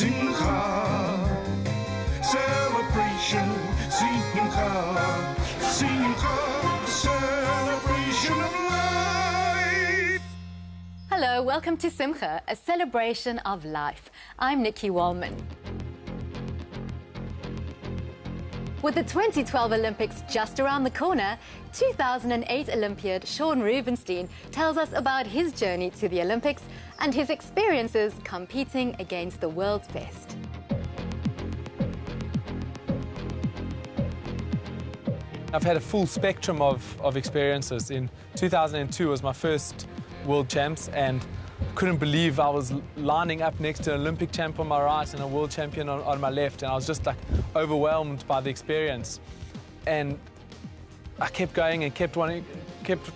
Simcha, celebration, Simcha, Simcha, celebration of life. Hello, welcome to Simcha, a celebration of life. I'm Nikki Wallman. With the 2012 Olympics just around the corner, 2008 Olympiad Sean Rubenstein tells us about his journey to the Olympics and his experiences competing against the world's best. I've had a full spectrum of experiences. In 2002 was my first World Champs, and couldn't believe I was lining up next to an Olympic champ on my right and a world champion on my left, and I was just like overwhelmed by the experience. And I kept going and kept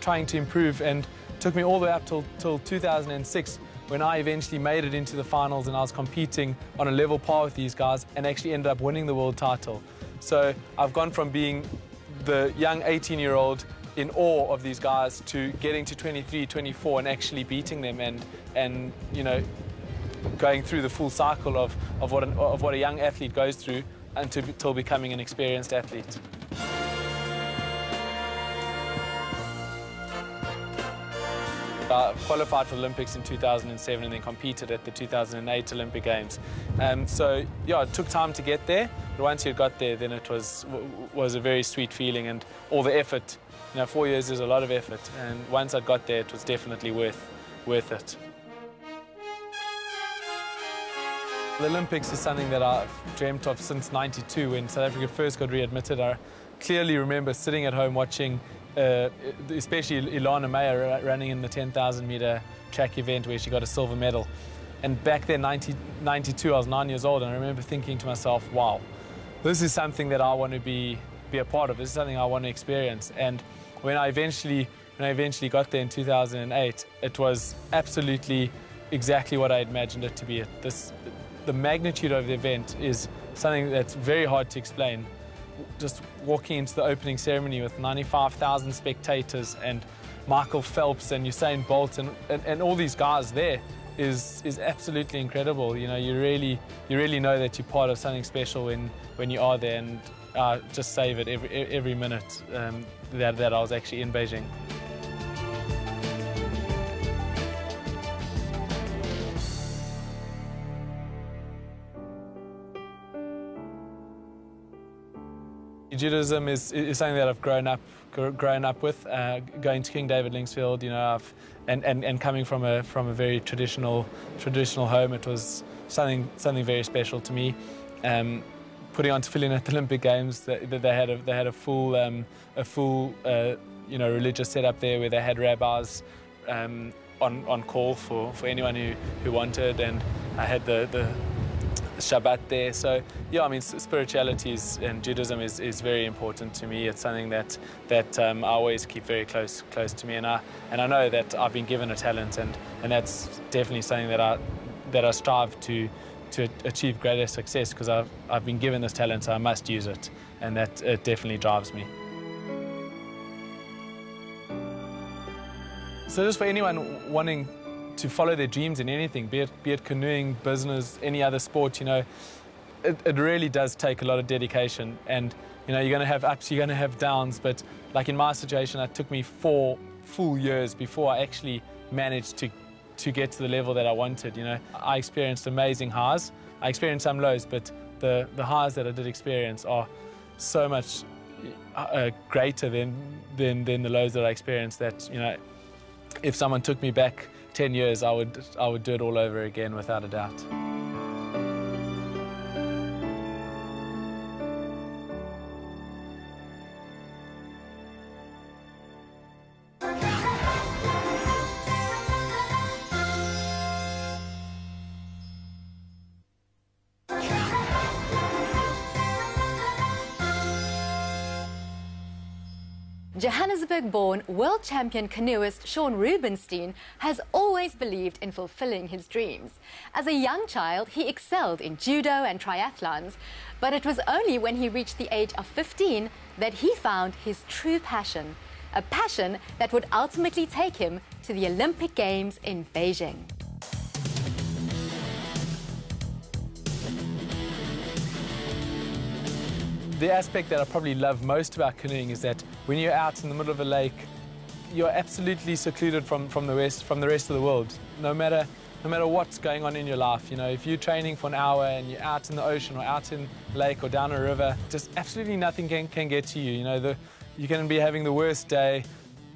trying to improve, and it took me all the way up till 2006, when I eventually made it into the finals and I was competing on a level par with these guys and actually ended up winning the world title. So I've gone from being the young 18-year-old in awe of these guys to getting to 23, 24 and actually beating them and you know, going through the full cycle of what a young athlete goes through until becoming an experienced athlete. I qualified for the Olympics in 2007 and then competed at the 2008 Olympic Games. So yeah, it took time to get there, but once you got there, then it was a very sweet feeling, and all the effort. You know, 4 years is a lot of effort, and once I got there, it was definitely worth it. The Olympics is something that I've dreamt of since '92, when South Africa first got readmitted. I clearly remember sitting at home watching, especially Ilana Meyer running in the 10,000-meter track event where she got a silver medal. And back then, 92, I was 9 years old, and I remember thinking to myself, wow, this is something that I want to be a part of. This is something I want to experience. And when I eventually got there in 2008, it was absolutely exactly what I imagined it to be. The magnitude of the event is something that's very hard to explain. Just walking into the opening ceremony with 95,000 spectators and Michael Phelps and Usain Bolt and all these guys there is absolutely incredible. You know, you really know that you're part of something special when you are there, and just save it every minute that I was actually in Beijing. Judaism is something that I've grown up with. Going to King David Linksfield, you know, and coming from a very traditional home, it was something very special to me. Putting on tefillin at the Olympic Games, they had a full you know, religious setup there where they had rabbis on call for anyone who wanted, and I had the Shabbat there. So yeah, I mean, spirituality and Judaism is very important to me. It's something that I always keep very close to me, and I know that I've been given a talent, and that's definitely something that I strive to achieve greater success, because I've been given this talent, so I must use it, and that it definitely drives me. So just for anyone wanting to follow their dreams in anything, be it canoeing, business, any other sport, you know, it really does take a lot of dedication, and you know, you're going to have ups, you're going to have downs, but like in my situation, it took me 4 full years before I actually managed to get to the level that I wanted. You know, I experienced amazing highs, I experienced some lows, but the highs that I did experience are so much greater than the lows that I experienced, that, you know, if someone took me back 10 years, I would do it all over again without a doubt. Johannesburg-born world champion canoeist Sean Rubenstein has always believed in fulfilling his dreams. As a young child, he excelled in judo and triathlons, but it was only when he reached the age of 15 that he found his true passion, a passion that would ultimately take him to the Olympic Games in Beijing. The aspect that I probably love most about canoeing is that when you're out in the middle of a lake, you're absolutely secluded from the rest of the world. No matter what's going on in your life, you know, if you're training for an hour and you're out in the ocean or out in a lake or down a river, just absolutely nothing can get to you. You know, you can be having the worst day,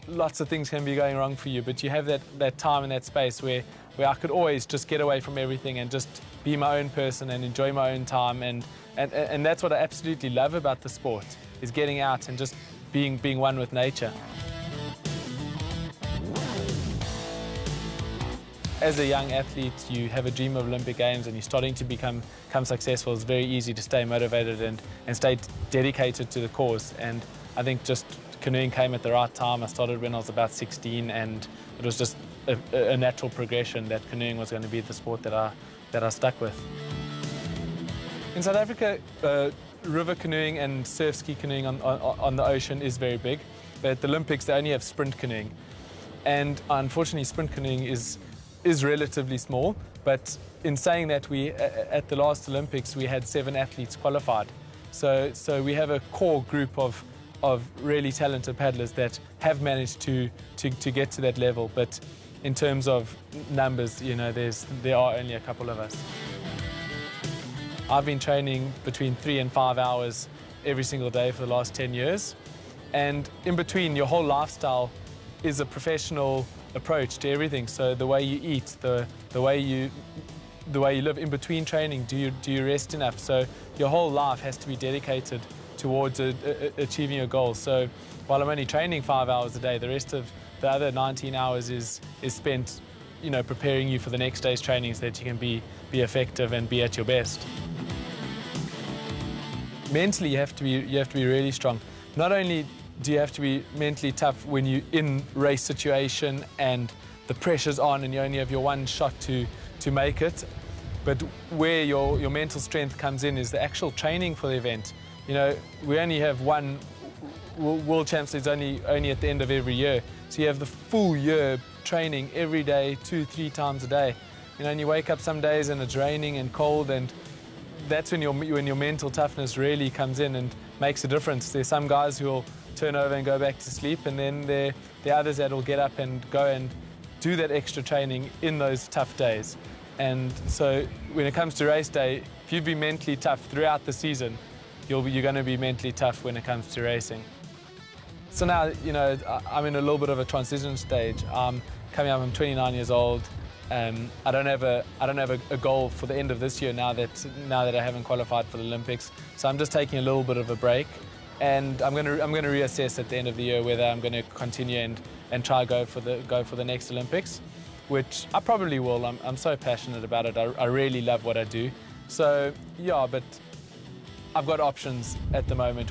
lots of things can be going wrong for you, but you have that time and that space where I could always just get away from everything and just be my own person and enjoy my own time. And that's what I absolutely love about the sport, is getting out and just being one with nature. As a young athlete, you have a dream of Olympic Games and you're starting to become successful. It's very easy to stay motivated and stay dedicated to the cause. And I think just canoeing came at the right time. I started when I was about 16, and it was just a natural progression that canoeing was going to be the sport that I stuck with. In South Africa, river canoeing and surf ski canoeing on the ocean is very big. But at the Olympics, they only have sprint canoeing. And unfortunately, sprint canoeing is relatively small, but in saying that, at the last Olympics we had 7 athletes qualified. So we have a core group of really talented paddlers that have managed to get to that level. But in terms of numbers, you know, there are only a couple of us. I've been training between 3 and 5 hours every single day for the last 10 years, and in between, your whole lifestyle is a professional approach to everything. So the way you eat, the way you live in between training, do you rest enough? So your whole life has to be dedicated towards achieving your goals. So while I'm only training 5 hours a day, the rest of the other 19 hours is spent, you know, preparing you for the next day's training so that you can be effective and be at your best. Mentally, you have to be really strong. Not only do you have to be mentally tough when you're in race situation and the pressure's on and you only have your one shot to make it, but where your mental strength comes in is the actual training for the event. You know, we only have one World Champs is only at the end of every year, so you have the full year training every day, 2-3 times a day. You know, and you wake up some days and it's raining and cold, and that's when your mental toughness really comes in and makes a difference. There's some guys who will turn over and go back to sleep, and then there are others that will get up and go and do that extra training in those tough days. And so when it comes to race day, if you've been mentally tough throughout the season, you're going to be mentally tough when it comes to racing. So now, you know, I'm in a little bit of a transition stage. I'm 29 years old. I don't have a goal for the end of this year now that I haven't qualified for the Olympics. So I'm just taking a little bit of a break, and I'm going to reassess at the end of the year whether I'm going to continue and try go for the next Olympics, which I probably will. I'm so passionate about it. I really love what I do. So yeah, but I've got options at the moment,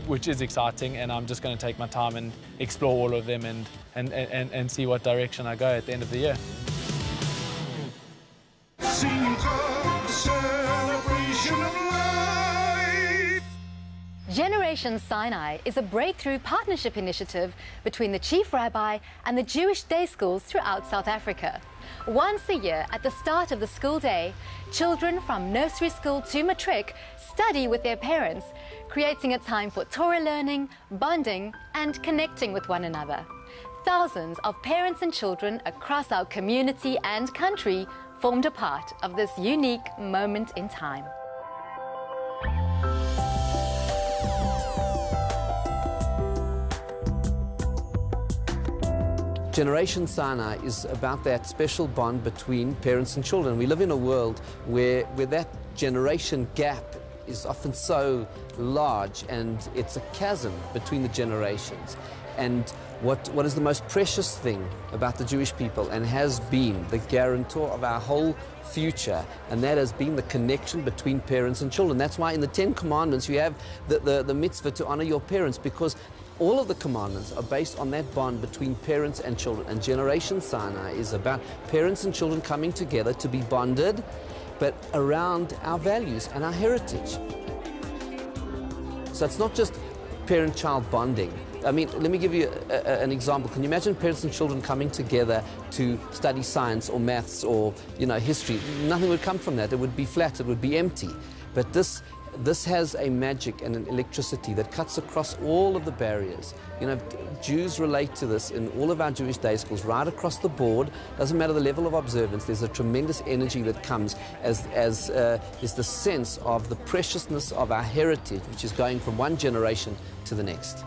which is exciting, and I'm just going to take my time and explore all of them and see what direction I go at the end of the year. Simcha, celebration of life. Generation Sinai is a breakthrough partnership initiative between the Chief Rabbi and the Jewish day schools throughout South Africa. Once a year, at the start of the school day, children from nursery school to matric study with their parents, creating a time for Torah learning, bonding, and connecting with one another. Thousands of parents and children across our community and country formed a part of this unique moment in time. Generation Sinai is about that special bond between parents and children. We live in a world where that generation gap is often so large, and it's a chasm between the generations. And what is the most precious thing about the Jewish people, and has been the guarantor of our whole future, and that has been the connection between parents and children. That's why in the 10 Commandments you have the mitzvah to honor your parents, because all of the commandments are based on that bond between parents and children. And Generation Sinai is about parents and children coming together to be bonded, but around our values and our heritage. So it's not just parent-child bonding. I mean, let me give you an example. Can you imagine parents and children coming together to study science or maths or, you know, history? Nothing would come from that. It would be flat, it would be empty. But this this has a magic and an electricity that cuts across all of the barriers. You know, Jews relate to this in all of our Jewish day schools, right across the board. Doesn't matter the level of observance, there's a tremendous energy that comes as is the sense of the preciousness of our heritage, which is going from one generation to the next.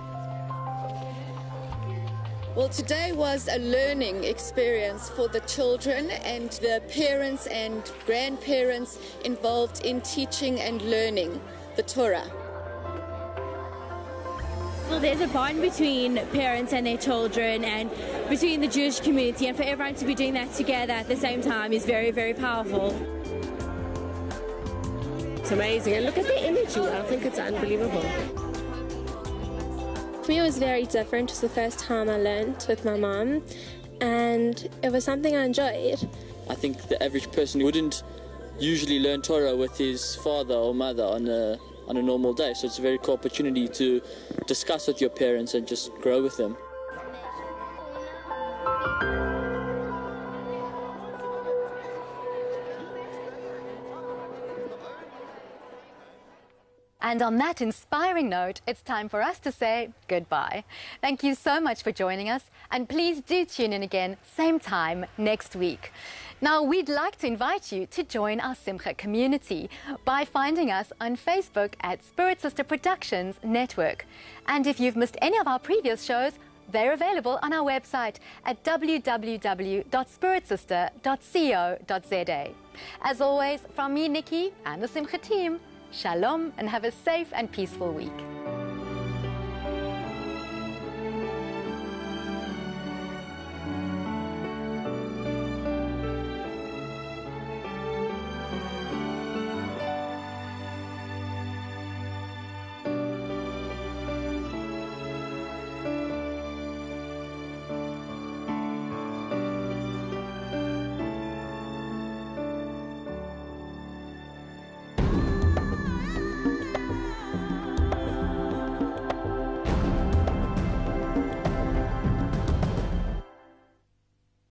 Well, today was a learning experience for the children and the parents and grandparents involved in teaching and learning the Torah. Well, there's a bond between parents and their children and between the Jewish community, and for everyone to be doing that together at the same time is very, very powerful. It's amazing, and look at the energy. I think it's unbelievable. For me, it was very different. It was the first time I learned with my mum, and it was something I enjoyed. I think the average person wouldn't usually learn Torah with his father or mother on a normal day, so it's a very cool opportunity to discuss with your parents and just grow with them. And on that inspiring note, it's time for us to say goodbye. Thank you so much for joining us, and please do tune in again, same time next week. Now, we'd like to invite you to join our Simcha community by finding us on Facebook at Spirit Sister Productions Network. And if you've missed any of our previous shows, they're available on our website at www.spiritsister.co.za. As always, from me, Nikki, and the Simcha team, Shalom, and have a safe and peaceful week.